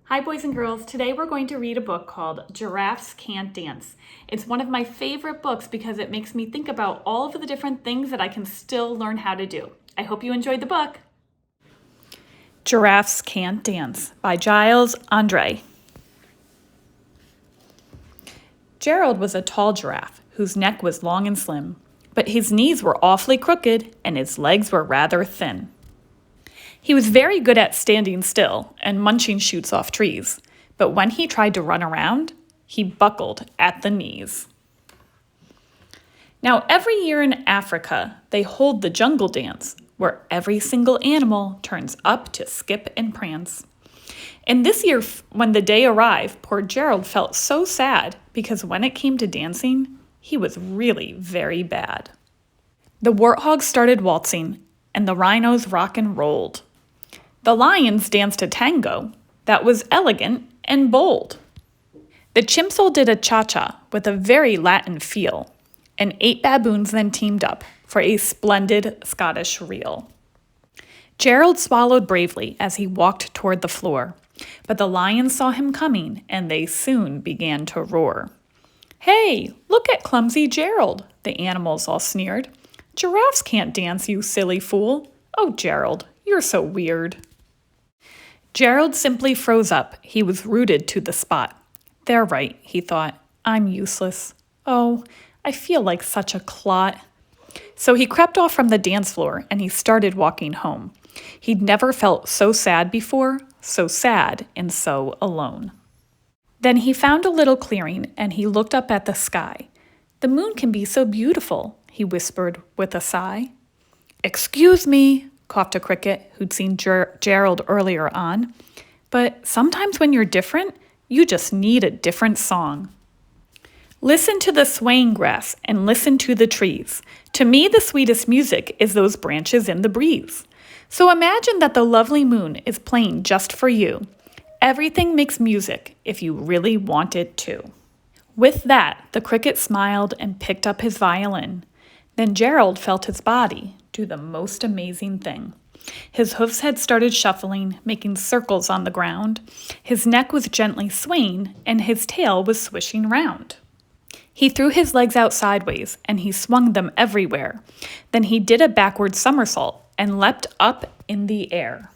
Hi boys and girls, today we're going to read a book called Giraffes Can't Dance. It's one of my favorite books because it makes me think about all of the different things that I can still learn how to do. I hope you enjoyed the book. Giraffes Can't Dance by Giles Andre. Gerald was a tall giraffe whose neck was long and slim, but his knees were awfully crooked and his legs were rather thin. He was very good at standing still and munching shoots off trees, but when he tried to run around, he buckled at the knees. Now, every year in Africa, they hold the jungle dance, where every single animal turns up to skip and prance. And this year, when the day arrived, poor Gerald felt so sad because when it came to dancing, he was really very bad. The warthogs started waltzing, and the rhinos rock and rolled. The lions danced a tango that was elegant and bold. The chimps all did a cha-cha with a very Latin feel, and 8 baboons then teamed up for a splendid Scottish reel. Gerald swallowed bravely as he walked toward the floor, but the lions saw him coming, and they soon began to roar. "Hey, look at clumsy Gerald," the animals all sneered. "Giraffes can't dance, you silly fool. Oh, Gerald, you're so weird." Gerald simply froze up. He was rooted to the spot. "They're right," he thought. "I'm useless. Oh, I feel like such a clot." So he crept off from the dance floor and he started walking home. He'd never felt so sad before, so sad and so alone. Then he found a little clearing and he looked up at the sky. "The moon can be so beautiful," he whispered with a sigh. "Excuse me," coughed a cricket who'd seen Gerald earlier on. "But sometimes when you're different, you just need a different song. Listen to the swaying grass and listen to the trees. To me, the sweetest music is those branches in the breeze. So imagine that the lovely moon is playing just for you. Everything makes music if you really want it to." With that, the cricket smiled and picked up his violin. Then Gerald felt his body do the most amazing thing. His hoofs had started shuffling, making circles on the ground. His neck was gently swaying, and his tail was swishing round. He threw his legs out sideways, and he swung them everywhere. Then he did a backward somersault and leapt up in the air.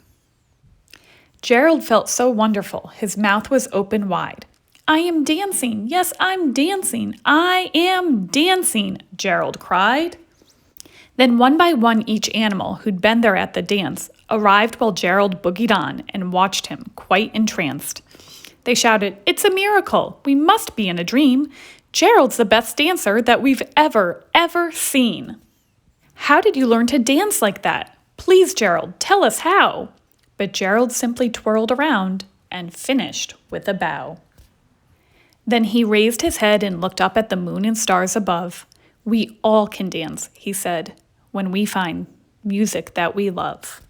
Gerald felt so wonderful. His mouth was open wide. "I am dancing. Yes, I'm dancing. I am dancing," Gerald cried. Then one by one, each animal who'd been there at the dance arrived while Gerald boogied on and watched him, quite entranced. They shouted, "It's a miracle! We must be in a dream! Gerald's the best dancer that we've ever seen!" "How did you learn to dance like that? Please, Gerald, tell us how!" But Gerald simply twirled around and finished with a bow. Then he raised his head and looked up at the moon and stars above. "We all can dance," he said, "when we find music that we love."